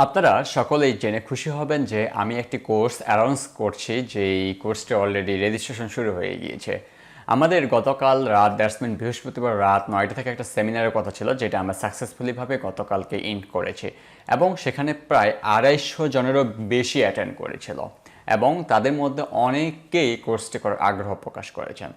আপনারা সকলেই জেনে খুশি হবেন যে আমি একটি কোর্স অ্যানাউন্স করছি, যেই কোর্সটি অলরেডি রেজিস্ট্রেশন শুরু হয়ে গিয়েছে। আমাদের গতকাল রাত বৃহস্পতিবার রাত 9টা থেকে একটা সেমিনারের কথা ছিল, যেটা আমরা সাকসেসফুলিভাবে গতকালকে এন্ড করেছি এবং সেখানে প্রায় 250 জনেরও বেশি অ্যাটেন্ড করেছিল এবং তাদের মধ্যে অনেকেই কোর্সটি করার আগ্রহ প্রকাশ করেছেন।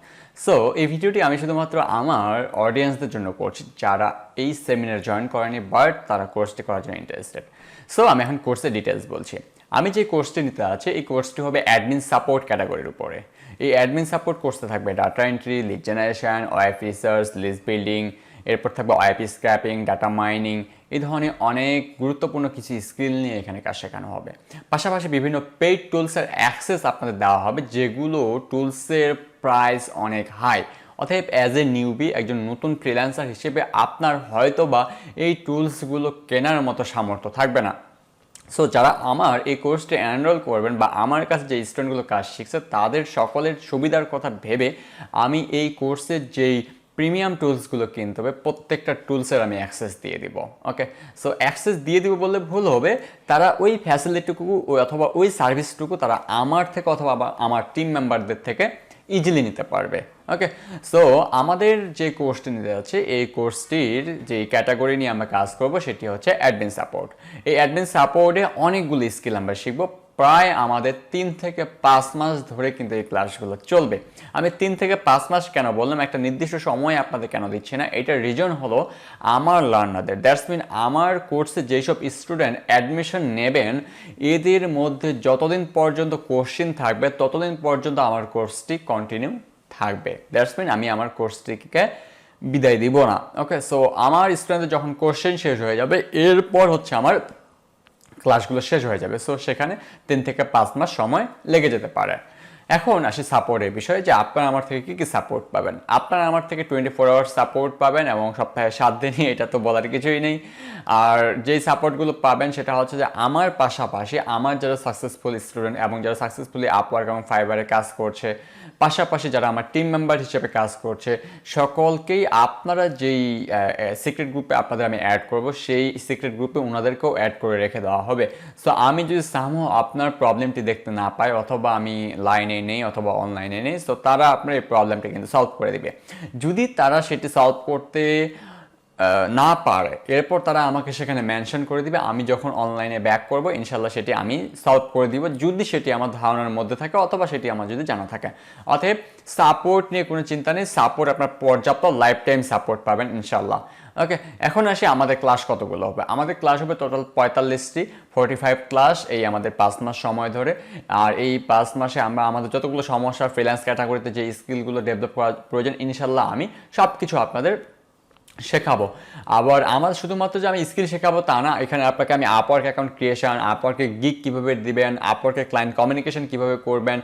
সো এই ভিডিওটি আমি শুধুমাত্র আমার অডিয়েন্সদের জন্য করছি যারা এই সেমিনার জয়েন করেনি বাট তারা কোর্সটি করার জন্য ইন্টারেস্টেড। সো আমি এখন কোর্সের ডিটেলস বলছি। আমি যে কোর্সটি নিতে আছি এই কোর্সটি হবে অ্যাডমিন সাপোর্ট ক্যাটাগরির উপরে। এই অ্যাডমিন সাপোর্ট কোর্সে থাকবে data entry, lead generation, web research, list building, এরপর থাকবে ওয়েব স্ক্র্যাপিং, ডাটা মাইনিং, এই ধরনের অনেক গুরুত্বপূর্ণ কিছু স্কিল নিয়ে এখানে কাজ শেখানো হবে। পাশাপাশি বিভিন্ন পেইড টুলসের অ্যাক্সেস আপনাদের দেওয়া হবে, যেগুলো টুলসের প্রাইস অনেক হাই। অতএব অ্যাজ এ নিউবি, একজন নতুন ফ্রিল্যান্সার হিসেবে আপনার হয়তো বা এই টুলসগুলো কেনার মতো সামর্থ্য থাকবে না। সো যারা আমার এই কোর্সটি এনরোল করবেন বা আমার কাছে যে স্টুডেন্টগুলো কাজ শিখছে তাদের সকলের সুবিধার কথা ভেবে আমি এই কোর্সের যেই প্রিমিয়াম টুলসগুলো কিনতে হবে প্রত্যেকটা টুলসের আমি অ্যাক্সেস দিয়ে দিব। ওকে, সো অ্যাক্সেস দিয়ে দিব বললে ভুল হবে, তারা ওই ফ্যাসিলিটিটুকু অথবা ওই সার্ভিসটুকু তারা আমার থেকে অথবা আমার টিম মেম্বারদের থেকে ইজিলি নিতে পারবে। ওকে, সো আমাদের যে কোর্সটি নিতে যাচ্ছে এই কোর্সটির যে ক্যাটাগরি নিয়ে আমরা কাজ করব সেটি হচ্ছে অ্যাডমিন সাপোর্ট। এই অ্যাডমিন সাপোর্টে অনেকগুলো স্কিল আমরা শিখবো। প্রায় আমাদের 3 থেকে 5 মাস ধরে কিন্তু এই ক্লাসগুলো চলবে। আমি 3 থেকে 5 মাস কেন বললাম, একটা নির্দিষ্ট সময় আপনাদের কেন দিচ্ছি না, এটার রিজন হলো আমার লার্নারদের, দ্যাটস মিন আমার কোর্সে যেসব স্টুডেন্ট অ্যাডমিশন নেবেন এদের মধ্যে যতদিন পর্যন্ত কোশ্চেন থাকবে ততদিন পর্যন্ত আমার কোর্সটি কন্টিনিউ থাকবে। দ্যাটস মিন আমি আমার কোর্সটিকে বিদায় দিব না। ওকে, সো আমার স্টুডেন্টদের যখন কোশ্চেন শেষ হয়ে যাবে এরপর হচ্ছে আমার ক্লাসগুলো শেষ হয়ে যাবে। সো সেখানে 3 থেকে 5 মাস সময় লেগে যেতে পারে। এখন আসি সাপোর্টের বিষয়ে, যে আপনারা আমার থেকে কী কী সাপোর্ট পাবেন। আপনারা আমার থেকে 24 আওয়ার্স সাপোর্ট পাবেন এবং সপ্তাহে 7 দিনই, এটা তো বলার কিছুই নেই। আর যেই সাপোর্টগুলো পাবেন সেটা হচ্ছে যে আমার পাশাপাশি আমার যারা সাকসেসফুল স্টুডেন্ট এবং যারা সাকসেসফুলি আপওয়ার্ক এবং ফাইবারে কাজ করছে, পাশাপাশি যারা আমার টিম মেম্বার হিসেবে কাজ করছে, সকলকেই আপনারা যেই সিক্রেট গ্রুপে আপনাদের আমি অ্যাড করব সেই সিক্রেট গ্রুপে ওনাদেরকেও অ্যাড করে রেখে দেওয়া হবে। সো আমি যদি সামহাও আপনার প্রবলেমটি দেখতে না পাই অথবা আমি লাইনে নেই অথবা অনলাইনে নেই, সো তারা আপনার এই প্রবলেমটি কিন্তু সলভ করে দিবে। যদি তারা সেটি সলভ করতে না পারে এরপর তারা আমাকে সেখানে মেনশন করে দিবে, আমি যখন অনলাইনে ব্যাক করব ইনশাল্লাহ সেটি আমি সলভ করে দিব, যদি সেটি আমার ধারণার মধ্যে থাকে অথবা সেটি আমার যদি জানা থাকে। অতএব সাপোর্ট নিয়ে কোনো চিন্তা নেই, সাপোর্ট আপনার পর্যাপ্ত লাইফ টাইম সাপোর্ট পাবেন ইনশাল্লাহ। ওকে, এখন আসি আমাদের ক্লাস কতগুলো হবে। আমাদের ক্লাস হবে টোটাল 45টি, 45 ক্লাস এই আমাদের 5 মাস সময় ধরে। আর এই 5 মাসে আমরা আমাদের যতগুলো সমস্যা ফ্রিল্যান্স ক্যাটাগরিতে যে স্কিলগুলো ডেভেলপ করার প্রয়োজন ইনশাল্লাহ আমি সব কিছু আপনাদের শেখাবো। আবার আমার শুধুমাত্র যে আমি স্কিল শেখাবো তা না, এখানে আপনাকে আমি আপওয়ার্ক অ্যাকাউন্ট ক্রিয়েশন, আপওয়ার্কে গিগ কীভাবে দিবেন, আপওয়ার্কে ক্লায়েন্ট কমিউনিকেশন কীভাবে করবেন,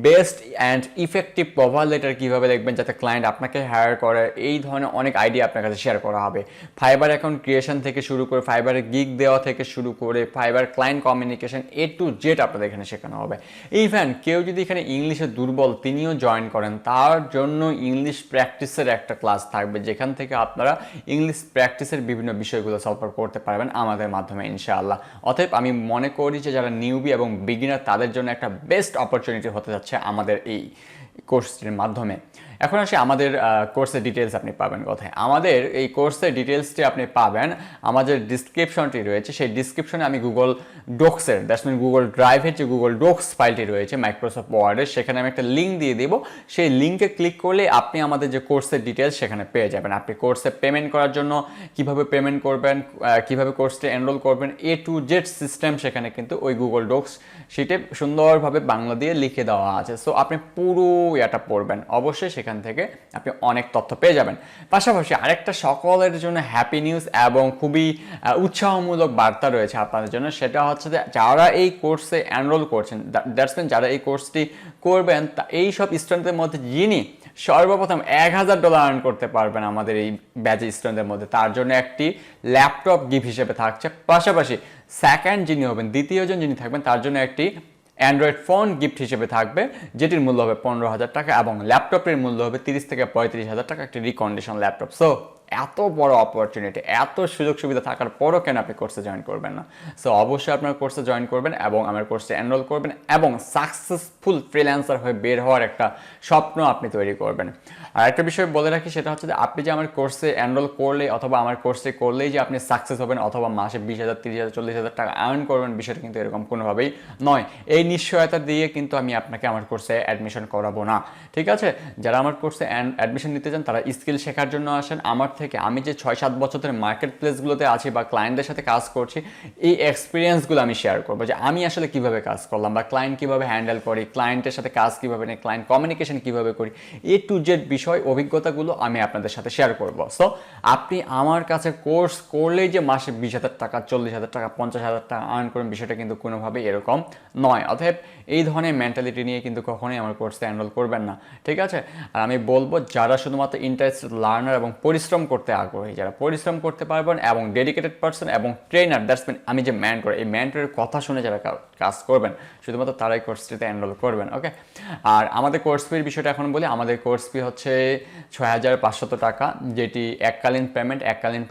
best and effective cover letter কীভাবে লিখবেন যাতে ক্লায়েন্ট আপনাকে হায়ার করে, এই ধরনের অনেক আইডিয়া আপনার কাছে শেয়ার করা হবে। ফাইবার অ্যাকাউন্ট ক্রিয়েশন থেকে শুরু করে ফাইবারে গিগ দেওয়া থেকে শুরু করে fibre client communication A to Z আপনাদের এখানে শেখানো হবে। ইভেন কেউ যদি এখানে ইংলিশে দুর্বল তিনিও জয়েন করেন তার জন্য ইংলিশ প্র্যাকটিসের একটা ক্লাস থাকবে, যেখান থেকে আপনারা ইংলিশ প্র্যাকটিসের বিভিন্ন বিষয়গুলো সলভ করতে পারবেন আমাদের মাধ্যমে ইনশাআল্লাহ। অতএব আমি মনে করি যে যারা নিউবি এবং বিগিনার তাদের জন্য একটা বেস্ট অপরচুনিটি হতে যাচ্ছে আমাদের এই কোর্সটির মাধ্যমে। এখন আসি আমাদের কোর্সের ডিটেলস আপনি পাবেন কোথায়। আমাদের এই কোর্সের ডিটেলসটি আপনি পাবেন আমাদের ডিসক্রিপশনটি রয়েছে, সেই ডিসক্রিপশনে আমি গুগল ডক্সের, দ্যাটস মিন গুগল ড্রাইভের যে গুগল ডক্স ফাইলটি রয়েছে মাইক্রোসফট ওয়ার্ডের, সেখানে আমি একটা লিঙ্ক দিয়ে দেবো। সেই লিঙ্কে ক্লিক করলে আপনি আমাদের যে কোর্সের ডিটেলস সেখানে পেয়ে যাবেন। আপনি কোর্সে পেমেন্ট করার জন্য কিভাবে পেমেন্ট করবেন, কিভাবে কোর্সটি এনরোল করবেন, A to Z সিস্টেম সেখানে কিন্তু ওই গুগল ডক্স শিটে সুন্দরভাবে বাংলা দিয়ে লিখে দেওয়া আছে। সো আপনি পুরো এটা পড়বেন, অবশ্যই সেখান থেকে আপনি অনেক তথ্য পেয়ে যাবেন। পাশাপাশি আরেকটা সকলের জন্য হ্যাপি নিউজ এবং খুবই উৎসাহমূলক বার্তা রয়েছে আপনাদের জন্য, সেটা হচ্ছে যে যারা এই কোর্সে এনরোল করছেন, দ্যাটস মিন যারা এই কোর্সটি করবেন, তা এই সব স্টুডেন্টদের মধ্যে যিনি সর্বপ্রথম $1000 আর্ন করতে পারবেন আমাদের এই ব্যাচের স্টুডেন্টদের মধ্যে, তার জন্য একটি ল্যাপটপ গিফট হিসেবে থাকছে। পাশাপাশি সেকেন্ড যিনি হবেন, দ্বিতীয়জন যিনি থাকবেন, তার জন্য একটি অ্যান্ড্রয়েড ফোন গিফট হিসেবে থাকবে, যেটির মূল্য হবে 15,000 টাকা এবং ল্যাপটপের মূল্য হবে 30 থেকে 35,000 টাকা, একটি রিকন্ডিশন ল্যাপটপ। সো এত বড় অপরচুনিটি, এত সুযোগ সুবিধা থাকার পরও কেন আপনি কোর্সে জয়েন করবেন না? সো অবশ্যই আপনার কোর্সে জয়েন করবেন এবং আমার কোর্সে এনরোল করবেন এবং সাকসেসফুল ফ্রিল্যান্সার হয়ে বের হওয়ার একটা স্বপ্ন আপনি তৈরি করবেন। আর একটা বিষয় বলে রাখি, সেটা হচ্ছে যে আপনি যে আমার কোর্সে এনরোল করলে অথবা আমার কোর্সে করলেই যে আপনি সাকসেস হবেন অথবা মাসে 20,000, 30,000, 40,000 টাকা আর্ন করবেন, বিষয়টা কিন্তু এরকম কোনোভাবেই নয়। এই নিশ্চয়তা দিয়ে কিন্তু আমি আপনাকে আমার কোর্সে অ্যাডমিশন করাবো না, ঠিক আছে? যারা আমার কোর্সে অ্যাডমিশন নিতে চান তারা স্কিল শেখার জন্য আসেন আমার থেকে। আমি যে 6-7 বছর ধরে মার্কেট প্লেসগুলোতে আছি বা ক্লায়েন্টদের সাথে কাজ করছি, এই এক্সপিরিয়েন্সগুলো আমি শেয়ার করবো যে আমি আসলে কিভাবে কাজ করলাম বা ক্লায়েন্ট কিভাবে হ্যান্ডেল করি, ক্লায়েন্টের সাথে কাজ কিভাবে নেই, ক্লায়েন্ট কমিউনিকেশন কিভাবে করি, A to Z বিষয় অভিজ্ঞতাগুলো আমি আপনাদের সাথে শেয়ার করব। সো আপনি আমার কাছে কোর্স করলেই যে মাসে 20,000 টাকা, 40,000 টাকা, 50,000 টাকা আর্ন করবেন, বিষয়টা কিন্তু কোনোভাবেই এরকম নয়। অতএব এই ধরনের মেন্টালিটি নিয়ে কিন্তু কখনোই আমার কোর্সে এনরোল করবেন না, ঠিক আছে? আর আমি বলবো যারা শুধুমাত্র ইন্টারেস্টেড লার্নার এবং পরিশ্রম করতে আগ্রহী, যারা পরিশ্রম করতে পারবেন এবং ডেডিকেটেড পারসন এবং ট্রেনার, দ্যাটস মিন আমি যে মেন্টর, এই মেন্টরের কথা শুনে যারা কাজ করবেন শুধুমাত্র তারাই কোর্সটিতে এনরোল করবেন, ওকে? আর আমাদের কোর্স ফির বিষয়টা এখন বলি। আমাদের কোর্স ফি হচ্ছে 6,500 টাকা, যেটি এককালীন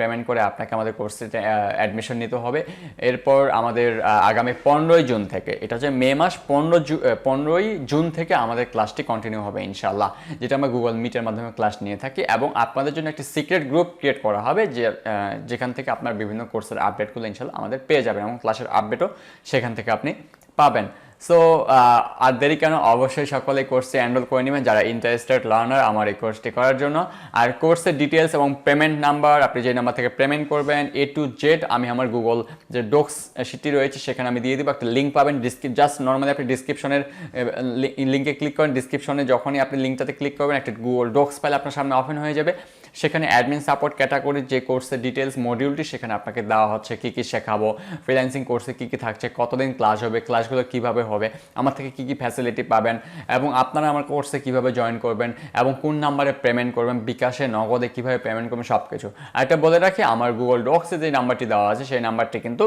পেমেন্ট করে আপনাকে আমাদের কোর্সটিতে অ্যাডমিশন নিতে হবে। এরপর আমাদের আগামী 15ই জুন থেকে, এটা হচ্ছে মে মাস 15ই জুন থেকে আমাদের ক্লাসটি কন্টিনিউ হবে ইনশাল্লাহ, যেটা আমরা গুগল মিটের মাধ্যমে ক্লাস নিয়ে থাকি। এবং আপনাদের জন্য একটি সিক্রেট গ্রুপ ক্রিয়েট করা হবে যেখান থেকে আপনার বিভিন্ন কোর্সের আপডেটগুলো ইনশাল্লাহ আমাদের পেয়ে যাবেন এবং ক্লাসের আপডেটও সেখান থেকে আপনি পাবেন। সো আর দেরি কেন, অবশ্যই সকলে কোর্সে এনরোল করে নেবেন যারা ইন্টারেস্টেড লার্নার আমার এই কোর্সটি করার জন্য। আর কোর্সের ডিটেলস এবং পেমেন্ট নাম্বার, আপনি যে নাম্বার থেকে পেমেন্ট করবেন A to Z আমি আমার গুগল যে ডক্স শিটটি রয়েছে সেখানে আমি দিয়ে দিব। একটা লিঙ্ক পাবেন, জাস্ট নর্মালি আপনি ডিসক্রিপশনের লিঙ্কে ক্লিক করেন। ডিসক্রিপশনে যখনই আপনি লিঙ্কটাতে ক্লিক করবেন একটা গুগল ডক্স ফাইল আপনার সামনে ওপেন হয়ে যাবে। সেখানে অ্যাডমিন সাপোর্ট ক্যাটাগরির যে কোর্সের ডিটেলস মডিউলটি সেখানে আপনাকে দেওয়া হচ্ছে, কী কী শেখাবো, ফ্রিল্যান্সিং কোর্সে কী কী থাকছে, কতদিন ক্লাস হবে, ক্লাসগুলো কীভাবে হবে, আমার থেকে কী কী ফ্যাসিলিটি পাবেন এবং আপনারা আমার কোর্সে কীভাবে জয়েন করবেন এবং কোন নাম্বারে পেমেন্ট করবেন, বিকাশে, নগদে কীভাবে পেমেন্ট করবেন, সব কিছু। আর এটা বলে রাখি, আমার গুগল ডক্সে যে নাম্বারটি দেওয়া আছে সেই নাম্বারটি কিন্তু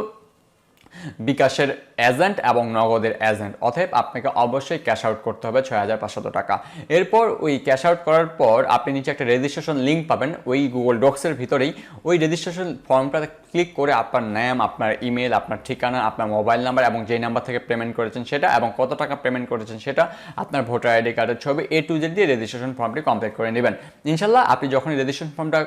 বিকাশের এজেন্ট এবং নগদের এজেন্ট, অতএব আপনাকে অবশ্যই ক্যাশ আউট করতে হবে 6,500 টাকা। এরপর ওই ক্যাশ আউট করার পর আপনি নিচে একটা রেজিস্ট্রেশন লিঙ্ক পাবেন ওই গুগল ডক্সের ভিতরেই। ওই রেজিস্ট্রেশন ফর্মটাতে ক্লিক করে আপনার নাম, আপনার ইমেল, আপনার ঠিকানা, আপনার মোবাইল নাম্বার এবং যেই নাম্বার থেকে পেমেন্ট করেছেন সেটা এবং কত টাকা পেমেন্ট করেছেন সেটা, আপনার ভোটার আইডি কার্ডের ছবি A to Z দিয়ে রেজিস্ট্রেশন ফর্মটি কমপ্লিট করে নেবেন। ইনশাল্লাহ আপনি যখনই রেজিস্ট্রেশন ফর্মটা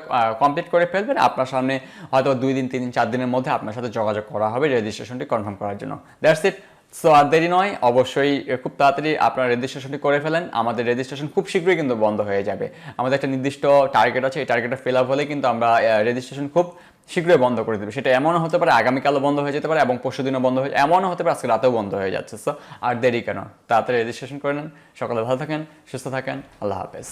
কমপ্লিট করে ফেলবেন, আপনার সামনে হয়তো 2 দিন, 3 দিন, 4 দিনের মধ্যে আপনার সাথে যোগাযোগ করা হবে রেজিস্ট্রেশনটি কনফার্ম করার জন্য। That's it. সো আর দেরি নয়, অবশ্যই খুব তাড়াতাড়ি আপনার রেজিস্ট্রেশনটি করে ফেলেন। আমাদের রেজিস্ট্রেশন খুব শীঘ্রই কিন্তু বন্ধ হয়ে যাবে। আমাদের একটা নির্দিষ্ট টার্গেট আছে, এই টার্গেটটা ফিল আপ হলে কিন্তু আমরা রেজিস্ট্রেশন খুব শীঘ্রই বন্ধ করে দেবে। সেটা এমনও হতে পারে আগামীকালও বন্ধ হয়ে যেতে পারে এবং পরশু দিনও বন্ধ হয়ে, এমনও হতে পারে আজকে রাতেও বন্ধ হয়ে যাচ্ছে। সো আর দেরি কেন, তাড়াতাড়ি রেজিস্ট্রেশন করে নেন। সকালে ভালো থাকেন, সুস্থ থাকেন, আল্লাহ হাফেজ।